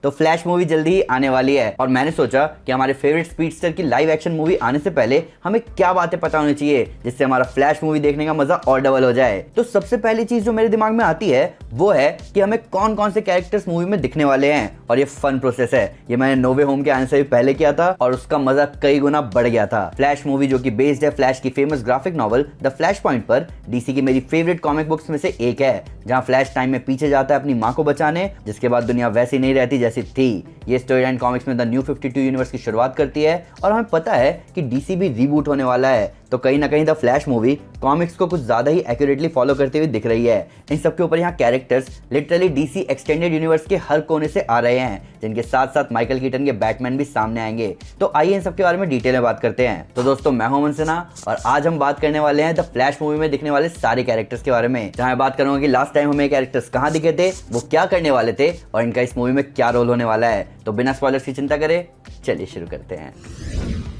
तो flash movie जल्दी ही आने वाली है और मैंने सोचा कि हमारे फेवरेट स्पीडस्टर की लाइव एक्शन मूवी आने से पहले हमें क्या बातें पता होनी चाहिए जिससे हमारा फ्लैश मूवी देखने का मजा और डबल हो जाए। तो सबसे पहली चीज जो मेरे दिमाग में आती है वो है कि हमें कौन कौन से कैरेक्टर्स मूवी में दिखने वाले हैं। और ये फन प्रोसेस है, ये मैंने नो वे होम के आने से भी पहले किया था और उसका मजा कई गुना बढ़ गया था। फ्लैश मूवी जो कि बेस्ड है फ्लैश की famous graphic novel the flash point पर, डीसी की मेरी फेवरेट कॉमिक बुक्स में से एक है, जहां फ्लैश टाइम में पीछे जाता है अपनी मां को बचाने, जिसके बाद दुनिया वैसी नहीं रहती जैसी थी। ये स्टोरी लाइन कॉमिक्स में द न्यू 52 यूनिवर्स की शुरुआत करती है और हमें पता है कि डीसी भी रीबूट होने वाला है, तो कहीं ना कहीं द फ्लैश मूवी कॉमिक्स को कुछ ज्यादा ही एक्यूरेटली फॉलो करते हुए दिख रही है। इन सबके ऊपर यहाँ characters literally DC extended universe के हर कोने से आ रहे हैं, जिनके साथ साथ माइकल कीटन के बैटमैन भी सामने आएंगे। तो आइए इन सबके बारे में डिटेल में बात करते हैं। तो दोस्तों मैं हूं अमन सिन्हा और आज हम बात करने वाले हैं द फ्लैश मूवी में दिखने वाले सारे कैरेक्टर्स के बारे में, जहां मैं बात करूंगा कि लास्ट टाइम हमें कैरेक्टर्स कहां दिखे थे, वो क्या करने वाले थे और इनका इस मूवी में क्या रोल होने वाला है। तो बिना स्पॉयलर्स की चिंता करें, चलिए शुरू करते हैं।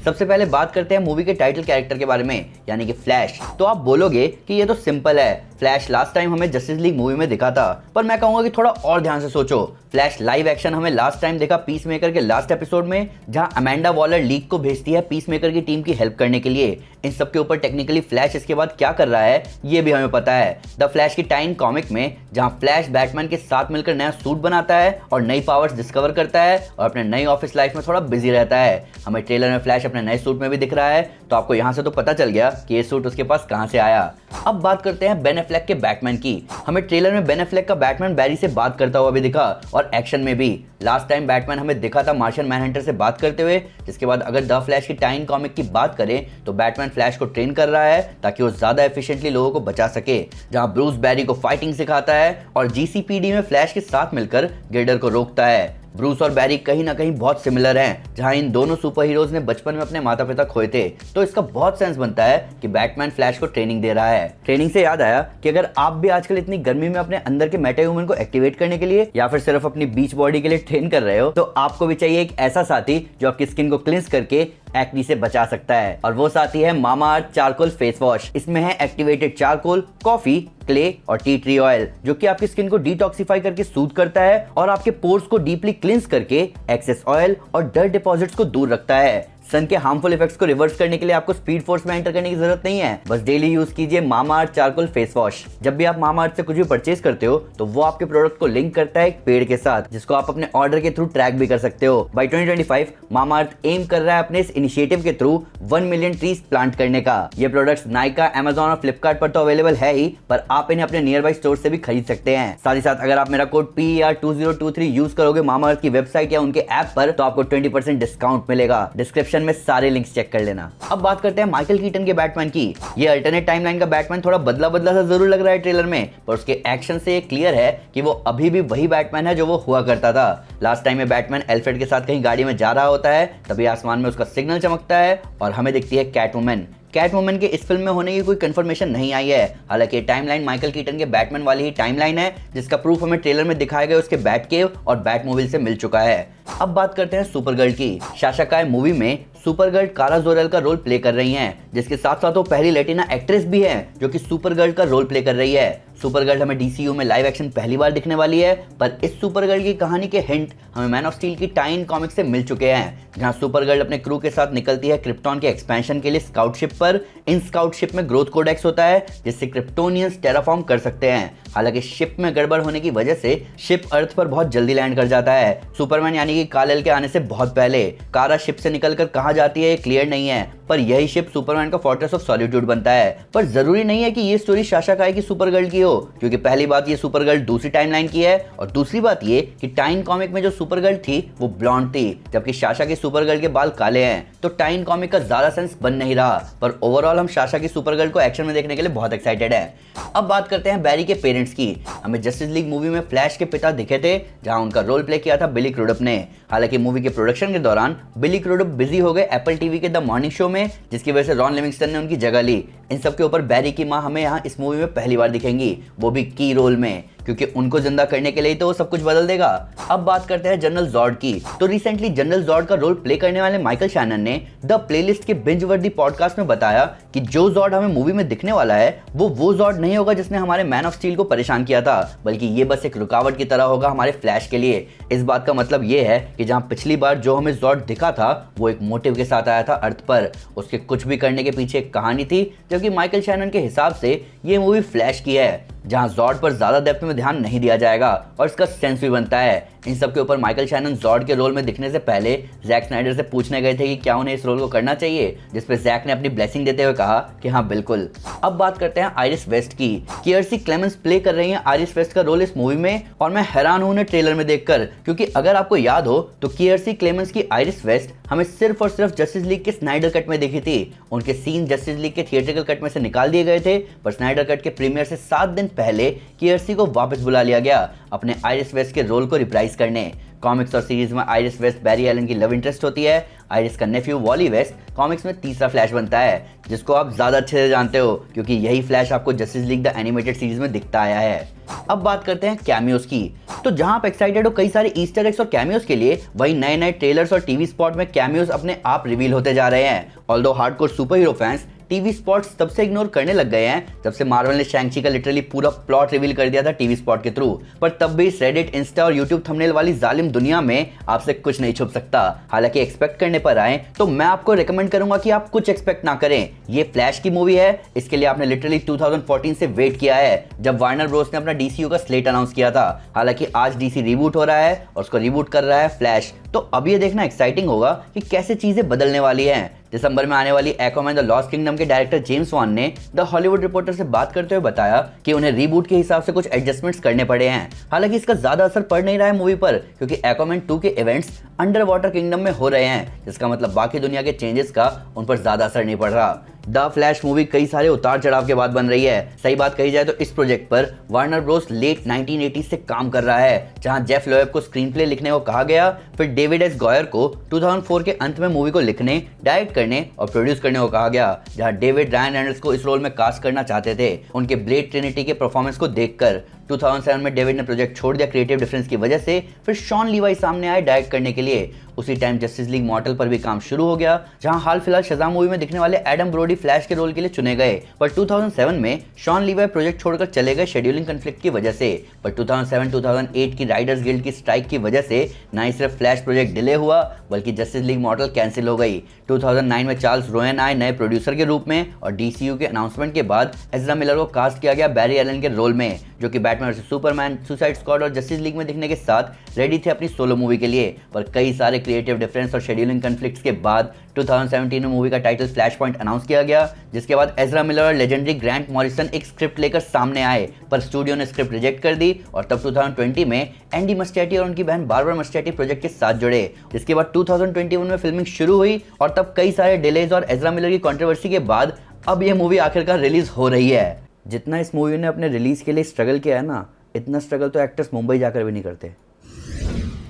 सबसे पहले बात करते हैं मूवी के टाइटल कैरेक्टर के बारे में, यानी कि फ्लैश। तो आप बोलोगे कि ये तो सिंपल है, फ्लैश लास्ट टाइम हमें जस्टिस लीग मूवी में दिखा था, पर मैं कहूंगा कि थोड़ा और ध्यान से सोचो। फ्लैश लाइव एक्शन हमें लास्ट टाइम देखा पीस मेकर के लास्ट एपिसोड में, जहां अमेंडा वॉलर लीग को भेजती है पीस मेकर की टीम की हेल्प करने के लिए। इन सब के ऊपर टेक्निकली फ्लैश इसके बाद क्या कर रहा है ये भी हमें पता है। द फ्लैश की टाइम कॉमिक में जहां फ्लैश बैटमैन के साथ मिलकर नया सूट बनाता है और नई पावर्स डिस्कवर करता है और अपने नई ऑफिस लाइफ में थोड़ा बिजी रहता है। हमें ट्रेलर में फ्लैश अपने नए सूट में भी दिख रहा है, तो आपको यहां से तो पता चल गया कि ये सूट उसके पास कहां से आया। अब बात करते हैं बेन एफ्लेक के बैटमैन की। हमें ट्रेलर में बेन एफ्लेक का बैटमैन बैरी से बात करता हुआ भी दिखा और एक्शन में भी। लास्ट टाइम बैटमैन हमें दिखा था मार्शियन मैनहंटर से बात करते हुए, जिसके बाद अगर द फ्लैश की टाइम कॉमिक की बात करें तो बैटमैन फ्लैश को ट्रेन कर रहा है ताकि वो ज्यादा एफिशिएंटली लोगों को बचा सके, जहां ब्रूस बैरी को फाइटिंग सिखाता है और जीसीपीडी में फ्लैश के साथ मिलकर गिल्डर को रोकता है। ब्रूस और बैरी कहीं ना कहीं बहुत सिमिलर हैं, जहां इन दोनों सुपर हीरोज ने बचपन में अपने माता पिता खोए थे, तो इसका बहुत सेंस बनता है कि बैटमैन फ्लैश को ट्रेनिंग दे रहा है। ट्रेनिंग से याद आया कि अगर आप भी आजकल इतनी गर्मी में अपने अंदर के मेटा ह्यूमन को एक्टिवेट करने के लिए या फिर सिर्फ अपनी बीच बॉडी के लिए ट्रेन कर रहे हो, तो आपको भी चाहिए एक ऐसा साथी जो आपकी स्किन को क्लिंस करके एक्नी से बचा सकता है, और वो साथी है मामाअर्थ चारकोल फेस वॉश। इसमें है एक्टिवेटेड चारकोल, कॉफी, क्ले और टी ट्री ऑयल, जो कि आपकी स्किन को डिटॉक्सिफाई करके सूद करता है और आपके पोर्स को डीपली क्लिंस करके एक्सेस ऑयल और डर्ट डिपॉजिट्स को दूर रखता है। सन के हार्मफुल इफेक्ट्स को रिवर्स करने के लिए आपको स्पीड फोर्स में एंटर करने की जरूरत नहीं है, बस डेली यूज कीजिए मामाअर्थ चारकोल फेस वॉश। जब भी आप मामाअर्थ से कुछ भी परचेज करते हो तो वो आपके प्रोडक्ट को लिंक करता है एक पेड़ के साथ, जिसको आप अपने ऑर्डर के थ्रू ट्रैक भी कर सकते हो। बाय 2025 मामाअर्थ एम कर रहा है अपने इस इनिशिएटिव के थ्रू 1 मिलियन ट्रीज प्लांट करने का। ये प्रोडक्ट्स नाइका, अमेजॉन और फ्लिपकार्ट पर तो अवेलेबल है ही, पर आप इन्हें अपने नियर बाई स्टोर से भी खरीद सकते हैं। साथ ही साथ अगर आप मेरा कोड PER2023 यूज करोगे मामाअर्थ की वेबसाइट या उनके ऐप पर, तो आपको 20% डिस्काउंट मिलेगा। डिस्क्रिप्शन में सारे लिंक्स चेक कर लेना। अब बात करते हैं माइकल कीटन के बैटमैन की। ये अल्टरनेट टाइमलाइन का बैटमैन थोड़ा बदला बदला सा जरूर लग रहा है ट्रेलर में, पर उसके एक्शन से ये क्लियर है कि वो अभी भी वही बैटमैन है जो वो हुआ करता था। लास्ट टाइम में बैटमैन एल्फ्रेड के साथ कहीं गाड़ी में जा रहा होता है, तभी आसमान में उसका सिग्नल चमकता है और हमें दिखती है कैटवुमन। कैटवुमन के इस फिल्म में होने की कोई कंफर्मेशन नहीं आई है, हालांकि टाइमलाइन माइकल कीटन के बैटमैन वाली ही टाइमलाइन है, जिसका प्रूफ हमें ट्रेलर में दिखाए गए उसके बैट केव और बैटमोबाइल से मिल चुका है। अब बात करते हैं सुपरगर्ल की। साशा काय मूवी में सुपरगर्ल कारा जोरेल का रोल प्ले कर रही हैं, जिसके साथ साथ वो पहली लैटिना एक्ट्रेस भी है जो कि सुपरगर्ल का रोल प्ले कर रही है। सुपरगर्ल हमें डीसीयू में लाइव एक्शन पहली बार दिखने वाली है, पर इस सुपरगर्ल की कहानी के हिंट हमें मैन ऑफ स्टील की टाइन कॉमिक से मिल चुके हैं, जहां सुपरगर्ल अपने क्रू के साथ निकलती है क्रिप्टॉन के एक्सपेंशन के लिए स्काउट शिप पर। इन स्काउट शिप में ग्रोथ कोडेक्स होता है, जिससे क्रिप्टोनियंस टेराफॉर्म कर सकते हैं। हालांकि शिप में गड़बड़ होने की वजह से शिप अर्थ पर बहुत जल्दी लैंड कर जाता है। सुपरमैन यानी कि काल-एल के आने से बहुत पहले कारा शिप से निकलकर कहां जाती है ये क्लियर नहीं है, पर यही शिप सुपरमैन का फोर्ट्रेस ऑफ सॉलिट्यूड बनता है। पर जरूरी नहीं है कि ये स्टोरी साशा काय की सुपरगर्ल की हो, क्योंकि पहली बात ये सुपरगर्ल दूसरी टाइमलाइन की है और दूसरी बात ये कि टाइन कॉमिक में जो सुपरगर्ल थी वो ब्लॉन्ड थी, जबकि साशा की सुपरगर्ल के बाल काले हैं, तो टाइन कॉमिक का ज्यादा सेंस बन नहीं रहा। पर ओवरऑल हम साशा की सुपरगर्ल को एक्शन में देखने के लिए बहुत एक्साइटेड है। अब बात करते हैं बैरी के पेरेंट्स की। हमें जस्टिस लीग मूवी में फ्लैश के पिता दिखे थे, जहां उनका रोल प्ले किया था बिली क्रुडप ने। हालांकि मूवी के प्रोडक्शन के दौरान बिली क्रुडप बिजी हो गए एप्पल टीवी के द मॉर्निंग शो में, जिसकी वजह से रॉन लिविंगस्टन ने उनकी जगह ली। इन सब के ऊपर बैरी की मां हमें यहाँ इस मूवी में पहली बार दिखेंगी, वो भी की रोल में। क्योंकि उनको जिंदा करने के लिए तो वो सब कुछ बदल देगा। अब बात करते हैं जनरल जॉर्ड की। तो रिसेंटली जनरल जॉर्ड का रोल प्ले करने वाले माइकल शैनन ने द प्लेलिस्ट के बिंज वर्दी पॉडकास्ट में बताया कि जो जॉर्ड हमें मूवी में दिखने वाला है वो जॉर्ड नहीं होगा जिसने हमारे मैन ऑफ स्टील को परेशान किया था, बल्कि ये बस एक रुकावट की तरह होगा हमारे फ्लैश के लिए। इस बात का मतलब ये है कि जहां पिछली बार जो हमें जॉर्ड दिखा था वो एक मोटिव के साथ आया था अर्थ पर, उसके कुछ भी करने के पीछे एक कहानी थी, जबकि माइकल शैनन के हिसाब से ये मूवी फ्लैश की है जहां जॉर्ड पर ज्यादा डेप्थ में ध्यान नहीं दिया जाएगा और इसका सेंस भी बनता है। इन सब के ऊपर माइकल शैनन जॉर्ड के रोल में दिखने से पहले जैक स्नाइडर से पूछने गए थे कि क्या उन्हें इस रोल को करना चाहिए, जिस पे जैक ने अपनी ब्लेसिंग देते हुए कहा कि हाँ बिल्कुल। अब बात करते हैं आइरिस वेस्ट की। कियर्सी क्लेमेंस प्ले कर रही हैं आइरिस वेस्ट का रोल इस मूवी में और मैं हैरान हूं उन्हें ट्रेलर में देखकर, क्योंकि अगर आपको याद हो तो कियर्सी क्लेमेंस की आइरिस वेस्ट हमें सिर्फ और सिर्फ जस्टिस लीग के स्नाइडर कट में देखी थी। उनके सीन जस्टिस लीग के थिएट्रिकल कट में से निकाल दिए गए थे, पर स्नाइडर कट के प्रीमियर से 7 दिन पहले कियर्सी को वापस बुला लिया गया अपने आइरिस वेस्ट के रोल को रिप्राइज करने। कॉमिक्स और सीरीज में आइरिस वेस्ट बैरी एलन की लव इंटरेस्ट होती है। आइरिस का नेफ्यू वॉली वेस्ट कॉमिक्स में तीसरा फ्लैश बनता है, जिसको आप ज्यादा अच्छे से जानते हो क्योंकि यही फ्लैश आपको justice league the animated series में दिखता आया है। अब बात करते हैं कैमियोस की। तो जहां आप एक्साइटेड हो कई सारे ईस्टर एग्स और कैमियोस के लिए, वहीं नए नए ट्रेलर्स और टीवी स्पॉट में कैमियोस अपने आप रिवील होते जा रहे हैं। Although hardcore super hero fans TV spots तब से इग्नोर करने लग गए हैं जब से मार्वल ने शैंग-ची का लिटरली पूरा प्लॉट रिवील कर दिया था टीवी स्पॉट के थ्रू, पर तब भी रेडिट, इंस्टा और यूट्यूब थंबनेल वाली जालिम दुनिया में आपसे कुछ नहीं छुप सकता। हालांकि एक्सपेक्ट करने पर आए तो मैं आपको रिकमेंड करूंगा कि आप कुछ एक्सपेक्ट ना करें। ये फ्लैश की मूवी है, इसके लिए आपने लिटरली 2014 से वेट किया है जब वार्नर ब्रोस ने अपना डीसीयू का स्लेट अनाउंस किया था। हालांकि आज डीसी रिबूट हो रहा है और उसको रिबूट कर रहा है फ्लैश, तो अब ये देखना एक्साइटिंग होगा कि कैसे चीजें बदलने वाली हैं। दिसंबर में आने वाली एक्वामैन द लॉस्ट किंगडम के डायरेक्टर जेम्स वॉन ने द हॉलीवुड रिपोर्टर से बात करते हुए बताया कि उन्हें रीबूट के हिसाब से कुछ एडजस्टमेंट्स करने पड़े हैं। हालांकि इसका ज्यादा असर पड़ नहीं रहा है मूवी पर, क्योंकि एक्वामैन 2 के इवेंट्स अंडर वाटर किंगडम में हो रहे हैं, जिसका मतलब बाकी दुनिया के चेंजेस का उन पर ज्यादा असर नहीं पड़ रहा। द फ्लैश मूवी कई सारे उतार चढ़ाव के बाद बन रही है। सही बात कही जाए तो इस प्रोजेक्ट पर वार्नर ब्रोस लेट 1980s से काम कर रहा है, जहां जेफ लोएब को स्क्रीन प्ले लिखने को कहा गया, फिर डेविड एस गॉयर को 2004 के अंत में मूवी को लिखने, डायरेक्ट करने और प्रोड्यूस करने को कहा गया, जहां डेविड रायन रेनल्ड्स को इस रोल में कास्ट करना चाहते थे। उनके ब्लेड ट्रिनिटी के परफॉर्मेंस को देखकर 2007 में डेविड ने प्रोजेक्ट छोड़ दिया क्रिएटिव डिफरेंस की वजह से। फिर शॉन लीवाई सामने आए डायरेक्ट करने के लिए। उसी टाइम जस्टिस लीग मॉर्टल पर भी काम शुरू हो गया, जहां हाल फिलहाल शज़ाम मूवी में दिखने वाले एडम ब्रोडी फ्लैश के रोल के लिए चुने गए, पर 2007 में शॉन लीवाई प्रोजेक्ट छोड़कर चले गए शेड्यूलिंग कन्फ्लिक्ट की वजह से। पर 2007-2008 की राइडर्स गिल्ड की स्ट्राइक की वजह से ना ही सिर्फ फ्लैश प्रोजेक्ट डिले हुआ, बल्कि जस्टिस लीग मॉर्टल कैंसिल हो गई। 2009 में चार्ल्स रोयन आए नए प्रोड्यूसर के रूप में और डीसीयू के अनाउंसमेंट के बाद एज़रा मिलर को कास्ट किया गया बैरी एलन के रोल में, जो कि Batman versus Superman, suicide squad और जस्टिस लीग में दिखने के साथ रेडी थे अपनी सोलो मूवी के लिए। पर कई सारे क्रिएटिव डिफरेंस और शेड्यूलिंग कन्फ्लिक्ट्स के बाद 2017 में मूवी का टाइटल फ्लैश पॉइंट अनाउंस किया गया, जिसके बाद एज़रा मिलर और लेजेंडरी ग्रांट मॉरिसन एक स्क्रिप्ट लेकर सामने आए, पर स्टूडियो ने स्क्रिप्ट रिजेक्ट कर दी और तब 2020 में एंडी मस्टैटी और उनकी बहन बारबरा मस्टैटी प्रोजेक्ट के साथ जुड़े। जिसके बाद 2021 में फिल्मिंग शुरू हुई और तब कई सारे डिलेज और एज़रा मिलर की कंट्रोवर्सी के बाद अब यह मूवी आखिरकार रिलीज हो रही है। जितना इस मूवी ने अपने रिलीज के लिए स्ट्रगल किया है ना, इतना स्ट्रगल तो एक्टर्स मुंबई जाकर भी नहीं करते।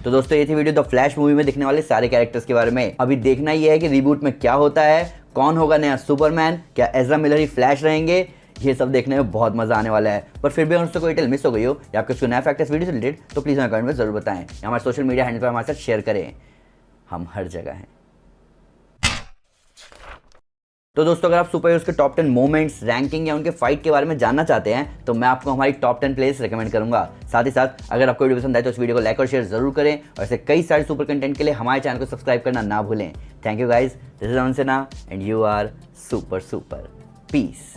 तो दोस्तों ये थी वीडियो द फ्लैश मूवी में दिखने वाले सारे कैरेक्टर्स के बारे में। अभी देखना ये है कि रिबूट में क्या होता है, कौन होगा नया सुपरमैन, क्या एज़रा मिलर ही फ्लैश रहेंगे, ये सब देखने में बहुत मजा आने वाला है। पर फिर भी अगर कोई डिटेल मिस हो गई हो या आपको कोई नया फैक्ट इस वीडियो से रिलेटेड, तो प्लीज़ हमें कमेंट में जरूर बताएं या हमारे सोशल मीडिया हैंडल पर हमारे साथ शेयर करें। हम हर जगह हैं। तो दोस्तों अगर आप सुपर हीरोज के टॉप 10 मोमेंट्स, रैंकिंग या उनके फाइट के बारे में जानना चाहते हैं तो मैं आपको हमारी टॉप 10 प्लेलिस्ट रेकमेंड करूंगा। साथ ही साथ अगर आपको वीडियो पसंद आए तो इस वीडियो को लाइक और शेयर जरूर करें और ऐसे कई सारे सुपर कंटेंट के लिए हमारे चैनल को सब्सक्राइब करना ना भूलें। Thank you guys, this is Aman Sinha and you are super. Piece.